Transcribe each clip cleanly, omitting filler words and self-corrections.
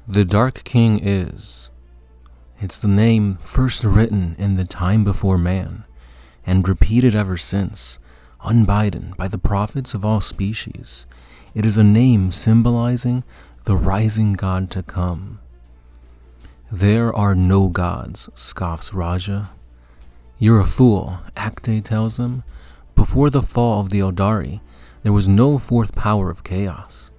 The Dark King is. It's the name first written in the time before man, and repeated ever since, unbidden by the prophets of all species. It is a name symbolizing the rising god to come. There are no gods, scoffs Raja. You're a fool, Acte tells him. Before the fall of the Eldari, there was no fourth power of chaos.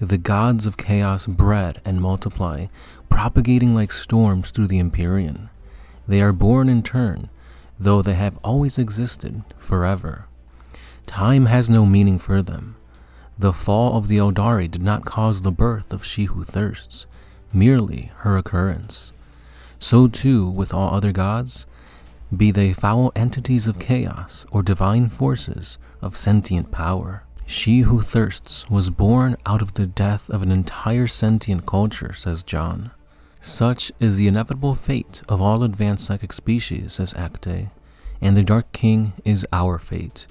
The gods of chaos bred and multiply, propagating like storms through the Empyrean. They are born in turn, though they have always existed forever. Time has no meaning for them. The fall of the Eldari did not cause the birth of she who thirsts, merely her occurrence. So too with all other gods, be they foul entities of chaos or divine forces of sentient power. She who thirsts was born out of the death of an entire sentient culture, says John. Such is the inevitable fate of all advanced psychic species, says Acte, and the Dark King is our fate.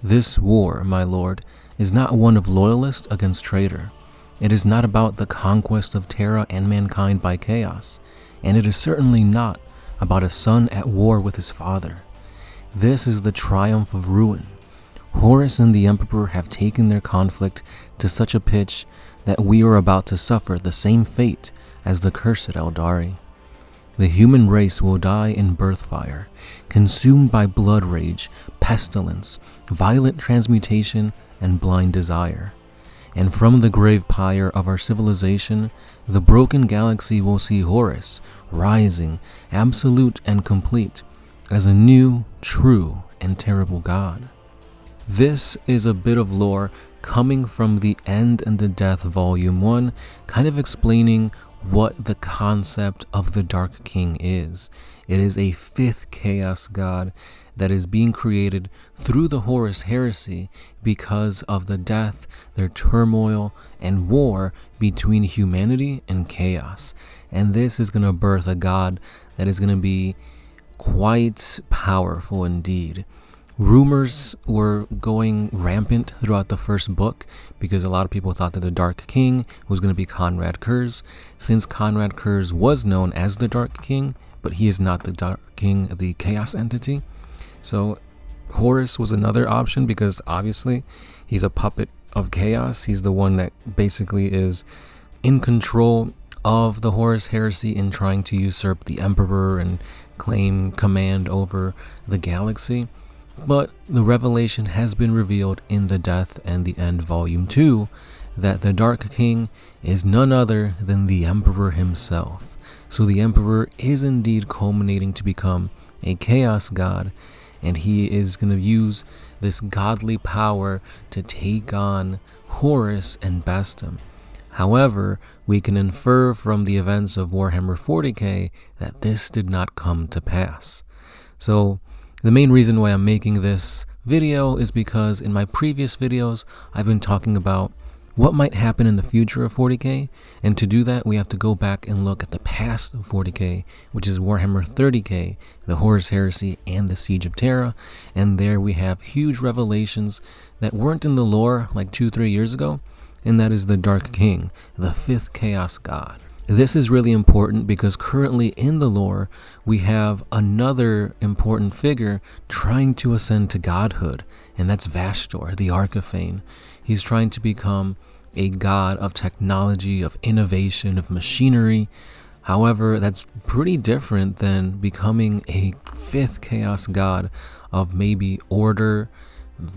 This war, my lord, is not one of loyalist against traitor. It is not about the conquest of Terra and mankind by chaos, and it is certainly not about a son at war with his father. This is the triumph of ruin. Horus and the Emperor have taken their conflict to such a pitch that we are about to suffer the same fate as the cursed Eldari. The human race will die in birth fire, consumed by blood rage, pestilence, violent transmutation, and blind desire. And from the grave pyre of our civilization, the broken galaxy will see Horus rising, absolute and complete, as a new, true, and terrible god. This is a bit of lore coming from the End and the Death Volume 1, kind of explaining what the concept of the Dark King is. It is a fifth chaos god that is being created through the Horus heresy because of the death, their turmoil, and war between humanity and chaos. And this is going to birth a god that is going to be quite powerful indeed. Rumors were going rampant throughout the first book because a lot of people thought that the Dark King was going to be Conrad Kurz, since Conrad Kurz was known as the Dark King, but he is not the Dark King, the Chaos entity. So Horus was another option because obviously he's a puppet of Chaos. He's the one that basically is in control of the Horus heresy in trying to usurp the Emperor and claim command over the galaxy. But the revelation has been revealed in The Death and the End Volume 2 that the Dark King is none other than the Emperor himself. So the Emperor is indeed culminating to become a chaos god, and he is going to use this godly power to take on Horus and best him. However, we can infer from the events of Warhammer 40K that this did not come to pass. So the main reason why I'm making this video is because in my previous videos, I've been talking about what might happen in the future of 40K, and to do that, we have to go back and look at the past of 40K, which is Warhammer 30K, the Horus Heresy, and the Siege of Terra, and there we have huge revelations that weren't in the lore like 2-3 years ago, and that is the Dark King, the fifth Chaos God. This is really important because currently in the lore, we have another important figure trying to ascend to godhood, and that's Vastor, the Archifane. He's trying to become a god of technology, of innovation, of machinery. However, that's pretty different than becoming a fifth chaos god of maybe order,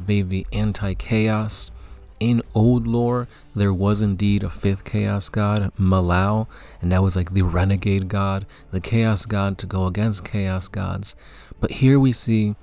maybe anti-chaos. In old lore, there was indeed a fifth chaos god, Malao, and that was like the renegade god, the chaos god to go against chaos gods. But here we see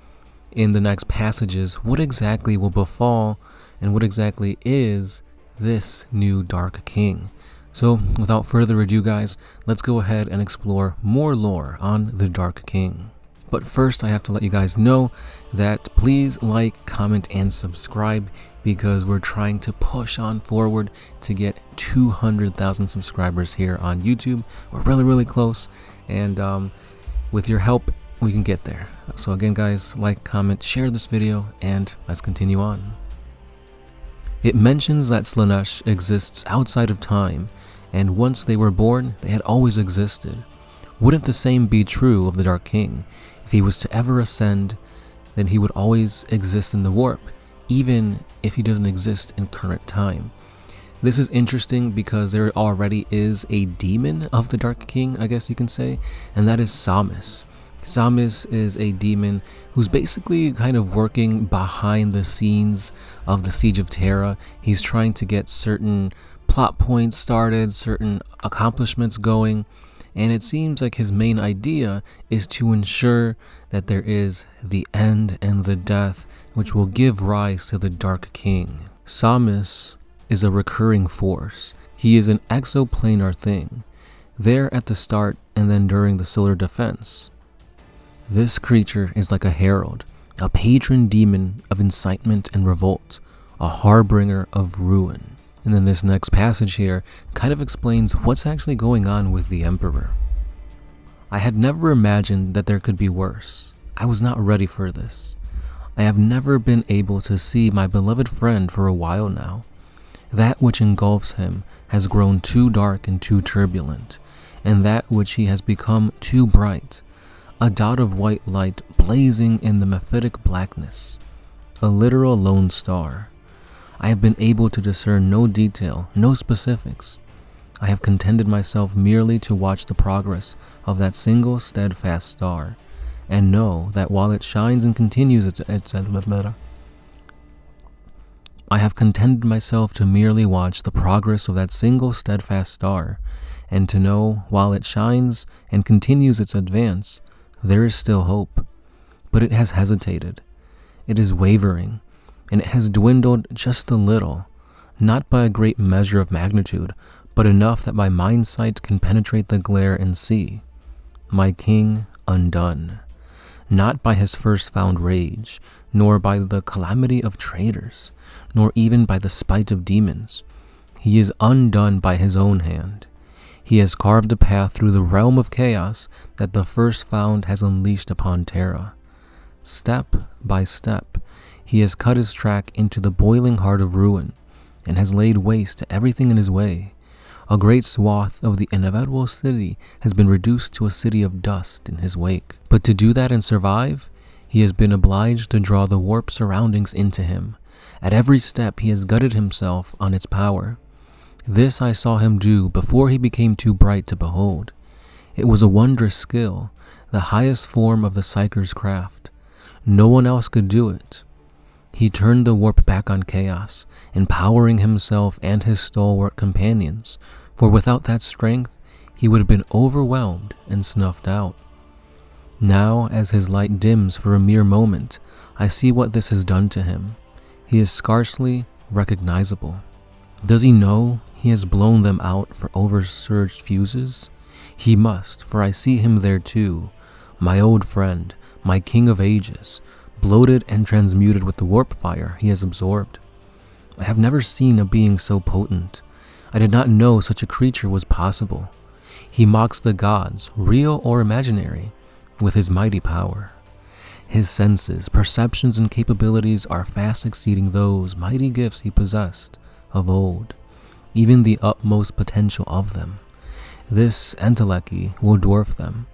in the next passages what exactly will befall and what exactly is this new Dark King. So without further ado, guys, let's go ahead and explore more lore on the Dark King. But first, I have to let you guys know that please like, comment, and subscribe because we're trying to push on forward to get 200,000 subscribers here on YouTube. We're really close, and with your help, we can get there. So again, guys, like, comment, share this video, and let's continue on. It mentions that Slaanesh exists outside of time and once they were born, they had always existed. Wouldn't the same be true of the Dark King? If he was to ever ascend, then he would always exist in the warp, even if he doesn't exist in current time. This is interesting because there already is a demon of the Dark King, I guess you can say, and that is Samus. Samus is a demon who's basically kind of working behind the scenes of the Siege of Terra. He's trying to get certain plot points started, certain accomplishments going, and it seems like his main idea is to ensure that there is the end and the death, which will give rise to the Dark King. Samus is a recurring force. He is an exoplanar thing, there at the start and then during the solar defense. This creature is like a herald, a patron demon of incitement and revolt, a harbinger of ruin. And then this next passage here kind of explains what's actually going on with the Emperor. I had never imagined that there could be worse. I was not ready for this. I have never been able to see my beloved friend for a while now. That which engulfs him has grown too dark and too turbulent, and that which he has become too bright, a dot of white light blazing in the mephitic blackness, a literal lone star. I have been able to discern no detail, no specifics. I have contented myself merely to watch the progress of that single steadfast star, and know that while it shines and continues its I have contented myself to merely watch the progress of that single steadfast star, and to know, while it shines and continues its advance, there is still hope. But it has hesitated. It is wavering, and it has dwindled just a little, not by a great measure of magnitude, but enough that my mind sight can penetrate the glare and see. My king undone, not by his first found rage, nor by the calamity of traitors, nor even by the spite of demons. He is undone by his own hand. He has carved a path through the realm of chaos that the first found has unleashed upon Terra. Step by step, he has cut his track into the boiling heart of ruin, and has laid waste to everything in his way. A great swath of the inevitable city has been reduced to a city of dust in his wake. But to do that and survive, he has been obliged to draw the warp surroundings into him. At every step he has gutted himself on its power. This I saw him do before he became too bright to behold. It was a wondrous skill, the highest form of the Psyker's craft. No one else could do it. He turned the warp back on chaos, empowering himself and his stalwart companions, for without that strength, he would have been overwhelmed and snuffed out. Now, as his light dims for a mere moment, I see what this has done to him. He is scarcely recognizable. Does he know he has blown them out for oversurged fuses? He must, for I see him there too, my old friend, my king of ages, bloated and transmuted with the warp fire he has absorbed. I have never seen a being so potent. I did not know such a creature was possible. He mocks the gods, real or imaginary, with his mighty power. His senses, perceptions, and capabilities are fast exceeding those mighty gifts he possessed of old, even the utmost potential of them. This entelechy will dwarf them,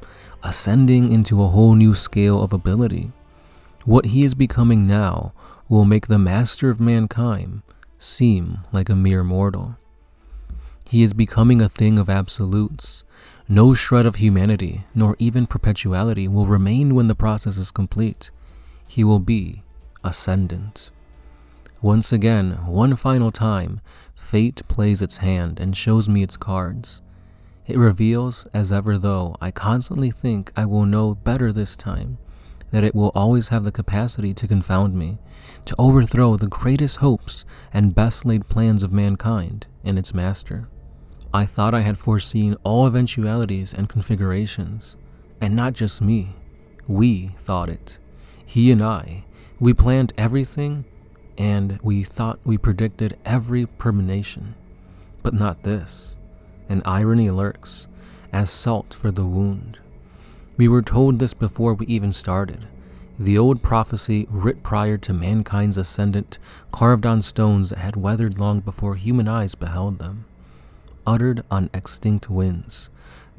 ascending into a whole new scale of ability. What he is becoming now will make the master of mankind seem like a mere mortal. He is becoming a thing of absolutes. No shred of humanity, nor even perpetuality, will remain when the process is complete. He will be ascendant. Once again, one final time, fate plays its hand and shows me its cards. It reveals, as ever though I constantly think I will know better this time, that it will always have the capacity to confound me, to overthrow the greatest hopes and best laid plans of mankind and its master. I thought I had foreseen all eventualities and configurations, and not just me. We thought it. He and I. We planned everything, and we thought we predicted every permutation. But not this. An irony lurks, as salt for the wound. We were told this before we even started. The old prophecy writ prior to mankind's ascendant, carved on stones that had weathered long before human eyes beheld them. uttered on extinct winds,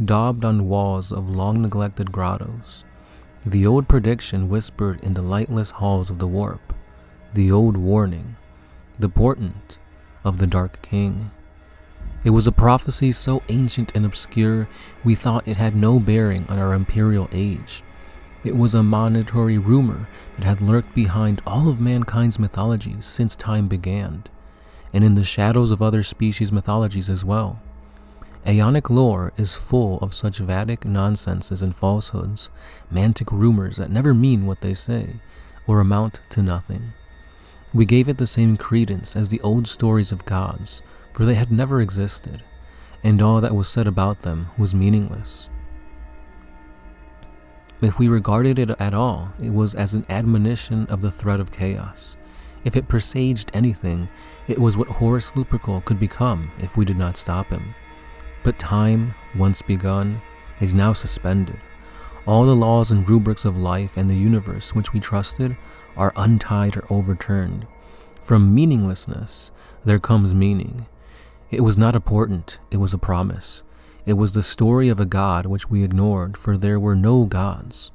daubed on walls of long-neglected grottos. The old prediction whispered in the lightless halls of the warp, the old warning, the portent of the Dark King. It was a prophecy so ancient and obscure we thought it had no bearing on our imperial age. It was a monitory rumor that had lurked behind all of mankind's mythologies since time began, and in the shadows of other species' mythologies as well. Aeonic lore is full of such Vedic nonsenses and falsehoods, mantic rumors that never mean what they say, or amount to nothing. We gave it the same credence as the old stories of gods, for they had never existed, and all that was said about them was meaningless. If we regarded it at all, it was as an admonition of the threat of chaos. If it presaged anything, it was what Horus Lupercal could become if we did not stop him. But time, once begun, is now suspended. All the laws and rubrics of life and the universe which we trusted are untied or overturned. From meaninglessness, there comes meaning. It was not a portent, it was a promise. It was the story of a god which we ignored, for there were no gods.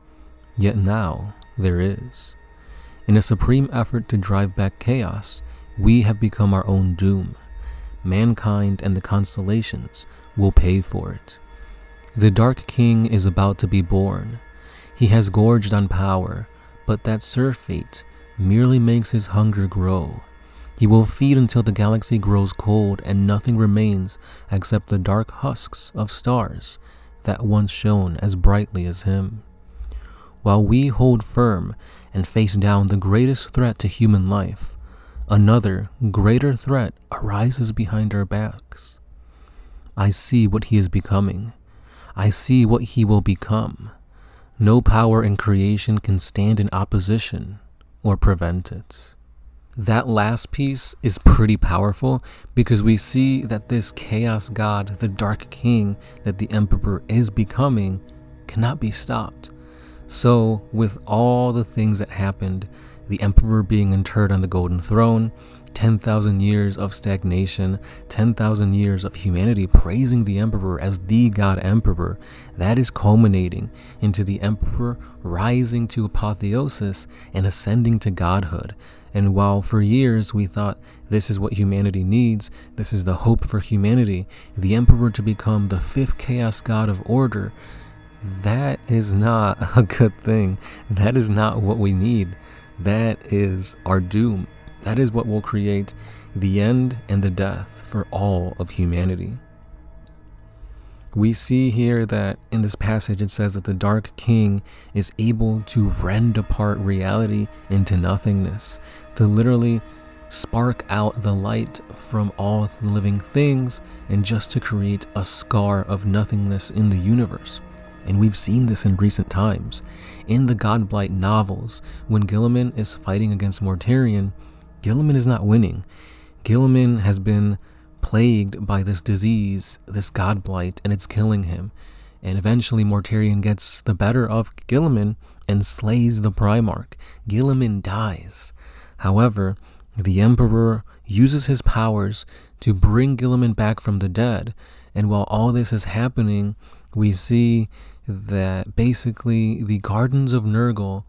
Yet now, there is. In a supreme effort to drive back chaos, we have become our own doom. Mankind and the constellations will pay for it. The Dark King is about to be born. He has gorged on power, but that surfeit merely makes his hunger grow. He will feed until the galaxy grows cold and nothing remains except the dark husks of stars that once shone as brightly as him. While we hold firm and face down the greatest threat to human life, another, greater threat arises behind our backs. I see what he is becoming. I see what he will become. No power in creation can stand in opposition or prevent it. That last piece is pretty powerful because we see that this chaos god, the Dark King that the Emperor is becoming, cannot be stopped. So, with all the things that happened, the Emperor being interred on the Golden Throne, 10,000 years of stagnation, 10,000 years of humanity praising the Emperor as the God Emperor, that is culminating into the Emperor rising to apotheosis and ascending to godhood. And while for years we thought this is what humanity needs, this is the hope for humanity, the Emperor to become the fifth chaos god of order, that is not a good thing. That is not what we need. That is our doom. That is what will create the end and the death for all of humanity. We see here that in this passage it says that the Dark King is able to rend apart reality into nothingness, to literally spark out the light from all living things and just to create a scar of nothingness in the universe. And we've seen this in recent times. In the Godblight novels, when Guilliman is fighting against Mortarion, Guilliman is not winning. Guilliman has been plagued by this disease, this Godblight, and it's killing him. And eventually Mortarion gets the better of Guilliman and slays the Primarch. Guilliman dies. However, the Emperor uses his powers to bring Guilliman back from the dead. And while all this is happening, we see that basically the Gardens of Nurgle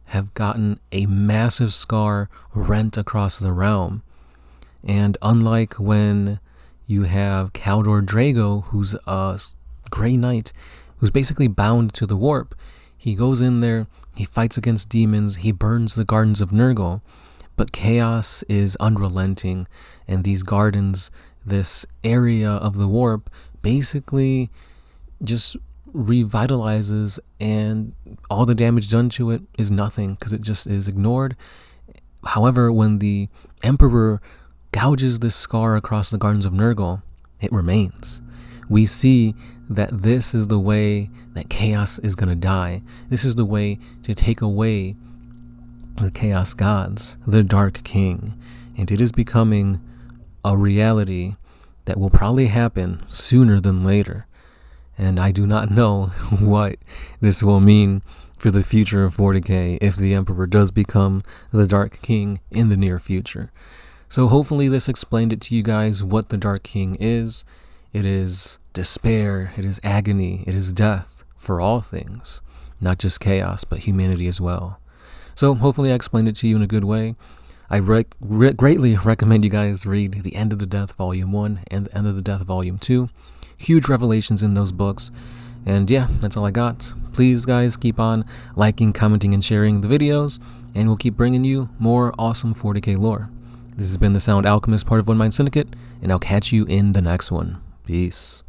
have gotten a massive scar rent across the realm. And unlike when you have Caldor Drago, who's a Grey Knight, who's basically bound to the warp, he goes in there, he fights against demons, he burns the Gardens of Nurgle, but chaos is unrelenting, and these gardens, this area of the warp, basically just revitalizes, and all the damage done to it is nothing because it just is ignored. However, when the Emperor gouges this scar across the Gardens of Nurgle, it remains. We see that this is the way that chaos is going to die. This is the way to take away the chaos gods, the Dark King, and it is becoming a reality that will probably happen sooner than later. And I do not know what this will mean for the future of 40K if the Emperor does become the Dark King in the near future. So hopefully this explained it to you guys what the Dark King is. It is despair, it is agony, it is death for all things, not just chaos, but humanity as well. So hopefully I explained it to you in a good way. I greatly recommend you guys read The End of the Death Volume 1 and The End of the Death Volume 2. Huge revelations in those books. And yeah, that's all I got. Please, guys, keep on liking, commenting, and sharing the videos, and we'll keep bringing you more awesome 40k lore. This has been the Sound Alchemist, part of One Mind Syndicate, and I'll catch you in the next one. Peace.